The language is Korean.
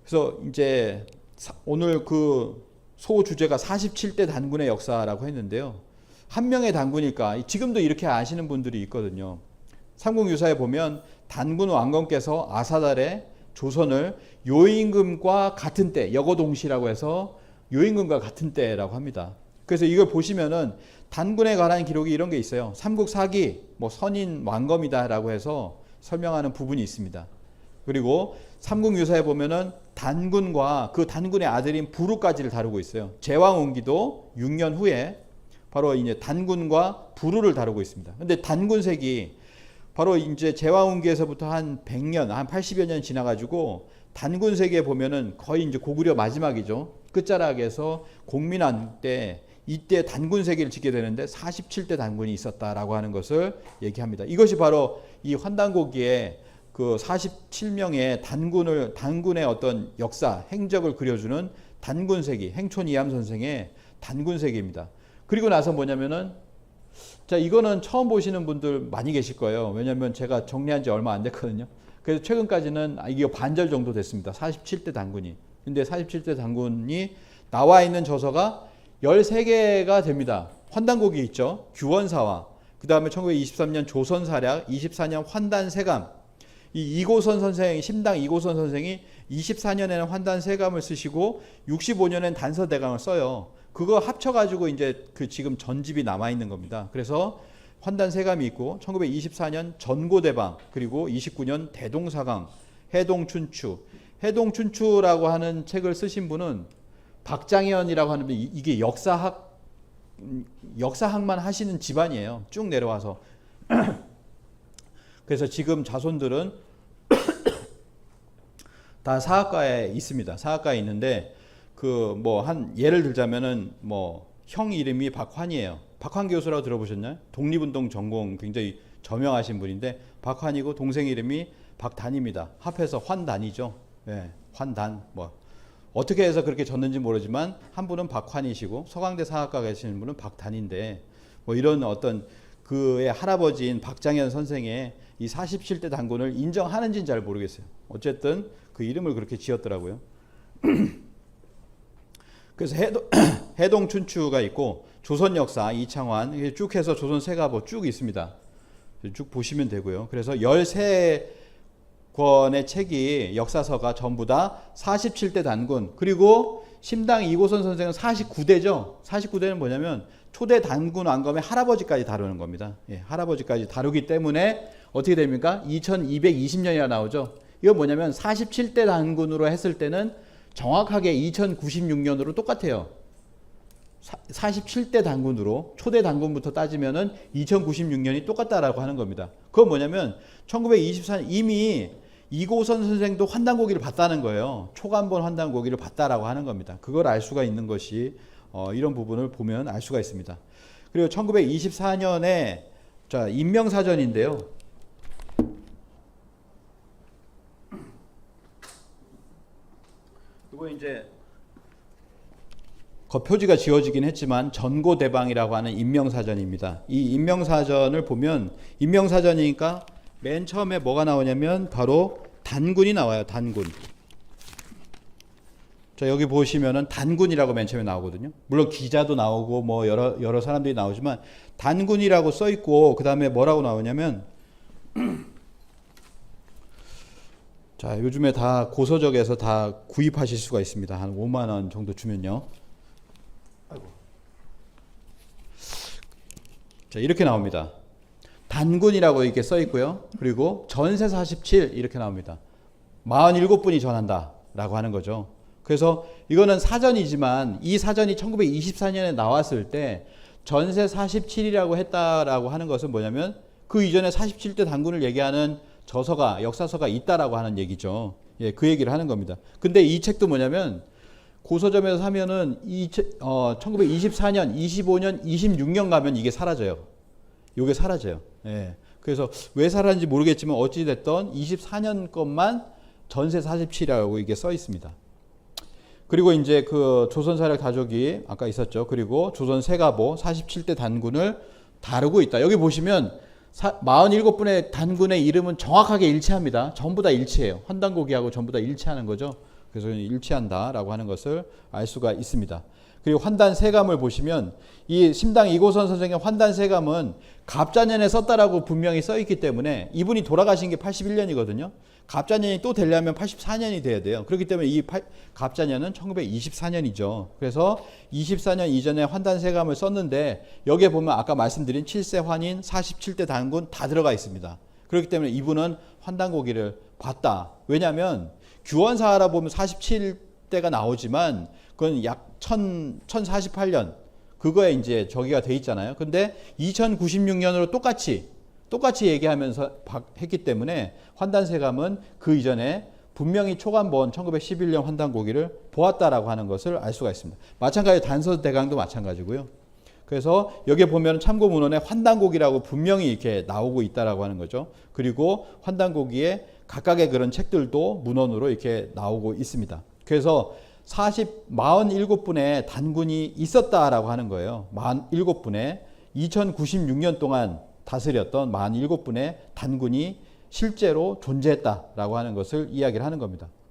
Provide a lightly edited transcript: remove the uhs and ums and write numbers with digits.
그래서 이제 오늘 그 소주제가 47대 단군의 역사라고 했는데요. 한 명의 단군일까? 지금도 이렇게 아시는 분들이 있거든요. 삼국유사에 보면 단군 왕건께서 아사달의 조선을 요임금과 같은 때, 여거동시라고 해서 요임금과 같은 때라고 합니다. 그래서 이걸 보시면은 단군에 관한 기록이 이런 게 있어요. 삼국사기, 뭐 선인 왕검이다라고 해서 설명하는 부분이 있습니다. 그리고 삼국유사에 보면은 단군과 그 단군의 아들인 부루까지를 다루고 있어요. 제왕운기도 6년 후에 바로 이제 단군과 부루를 다루고 있습니다. 근데 단군색이 바로 이제 제왕운기에서부터 한 100년, 한 80여 년 지나가지고 단군세기에 보면은 거의 이제 고구려 마지막이죠. 끝자락에서 공민왕 때 이때 단군세기를 짓게 되는데 47대 단군이 있었다라고 하는 것을 얘기합니다. 이것이 바로 이 환단고기에 그 47명의 단군의 어떤 역사, 행적을 그려주는 단군세기, 행촌 이함 선생의 단군세기입니다. 그리고 나서 뭐냐면은 자, 이거는 처음 보시는 분들 많이 계실 거예요. 왜냐하면 제가 정리한 지 얼마 안 됐거든요. 그래서 최근까지는 이게 반절 정도 됐습니다. 47대 단군이. 근데 47대 단군이 나와 있는 저서가 13개가 됩니다. 환단고기 있죠. 규원사화. 그 다음에 1923년 조선사략, 24년 환단세감. 이 이고선 선생, 심당 이고선 선생이 24년에는 환단세감을 쓰시고 65년엔 단서대강을 써요. 그거 합쳐가지고 이제 그 지금 전집이 남아있는 겁니다. 그래서 환단세감이 있고 1924년 전고대방, 그리고 29년 대동사강, 해동춘추. 해동춘추라고 하는 책을 쓰신 분은 박장현이라고 하는 분, 이게 역사학만 하시는 집안이에요. 쭉 내려와서. 그래서 지금 자손들은 다 사학과에 있습니다. 사학과에 있는데 그 뭐 한 예를 들자면은 뭐 형 이름이 박환이에요. 박환 교수라고 들어보셨나요? 독립운동 전공 굉장히 저명하신 분인데 박환이고 동생 이름이 박단입니다. 합해서 환단이죠. 예, 환단. 뭐 어떻게 해서 그렇게 졌는지 모르지만 한 분은 박환이시고 서강대 사학과 계시는 분은 박단인데 뭐 이런 어떤 그의 할아버지인 박장현 선생의 이 47대 단군을 인정하는지는 잘 모르겠어요. 어쨌든 그 이름을 그렇게 지었더라고요. 그래서 해동춘추가 있고 조선 역사 이창환 쭉 해서 조선 세가보 쭉 있습니다. 쭉 보시면 되고요. 그래서 13권의 책이 역사서가 전부 다 47대 단군, 그리고 심당 이고선 선생은 49대죠. 49대는 뭐냐면 초대 단군 왕검의 할아버지까지 다루는 겁니다. 예, 할아버지까지 다루기 때문에 어떻게 됩니까? 2220년이나 나오죠. 이건 뭐냐면 47대 단군으로 했을 때는 정확하게 2096년으로 똑같아요. 47대 단군으로 초대 단군부터 따지면은 2096년이 똑같다라고 하는 겁니다. 그건 뭐냐면 1924년 이미 이고선 선생도 환단고기를 봤다는 거예요. 초간본 환단고기를 봤다라고 하는 겁니다. 그걸 알 수가 있는 것이 이런 부분을 보면 알 수가 있습니다. 그리고 1924년에 자, 인명사전인데요. 이거 이제 표지가 지어지긴 했지만 전고대방이라고 하는 인명사전입니다. 이 인명사전을 보면 인명사전이니까 맨 처음에 뭐가 나오냐면 바로 단군이 나와요. 단군. 자, 여기 보시면은 단군이라고 맨 처음에 나오거든요. 물론 기자도 나오고 뭐 여러 사람들이 나오지만 단군이라고 써 있고 그다음에 뭐라고 나오냐면 자, 요즘에 다 고서적에서 다 구입하실 수가 있습니다. 한 5만 원 정도 주면요. 아이고. 자, 이렇게 나옵니다. 단군이라고 이렇게 써 있고요. 그리고 전세 47 이렇게 나옵니다. 47분이 전한다 라고 하는 거죠. 그래서 이거는 사전이지만 이 사전이 1924년에 나왔을 때 전세 47이라고 했다라고 하는 것은 뭐냐면 그 이전에 47대 단군을 얘기하는 저서가 역사서가 있다라고 하는 얘기죠. 예, 그 얘기를 하는 겁니다. 근데 이 책도 뭐냐면 고서점에서 사면은 1924년, 25년, 26년 가면 이게 사라져요. 이게 사라져요. 예. 그래서 왜 사라졌는지 모르겠지만 어찌 됐던 24년 것만 전세 47이라고 이게 써 있습니다. 그리고 이제 그 조선사략 다족이 아까 있었죠. 그리고 조선 세가보 47대 단군을 다루고 있다. 여기 보시면 47분의 단군의 이름은 정확하게 일치합니다. 전부 다 일치해요. 환단고기하고 전부 다 일치하는 거죠. 그래서 일치한다라고 하는 것을 알 수가 있습니다. 그리고 환단 세감을 보시면 이 심당 이고선 선생의 환단 세감은 갑자년에 썼다라고 분명히 써 있기 때문에 이분이 돌아가신 게 81년이거든요. 갑자년이 또 되려면 84년이 돼야 돼요. 그렇기 때문에 이 갑자년은 1924년이죠. 그래서 24년 이전에 환단 세감을 썼는데 여기에 보면 아까 말씀드린 7세 환인, 47대 단군 다 들어가 있습니다. 그렇기 때문에 이분은 환단고기를 봤다. 왜냐하면 규원사하라 보면 47대가 나오지만 그건 약 1048년 그거에 이제 저기가 돼 있잖아요. 근데 2096년으로 똑같이 얘기하면서 했기 때문에 환단세감은 그 이전에 분명히 초간본 1911년 환단고기를 보았다라고 하는 것을 알 수가 있습니다. 마찬가지로 단서대강도 마찬가지고요. 그래서 여기에 보면 참고문헌에 환단고기라고 분명히 이렇게 나오고 있다라고 하는 거죠. 그리고 환단고기에 각각의 그런 책들도 문헌으로 이렇게 나오고 있습니다. 그래서 47분의 단군이 있었다라고 하는 거예요. 47분의 2096년 동안 다스렸던 47분의 단군이 실제로 존재했다라고 하는 것을 이야기를 하는 겁니다.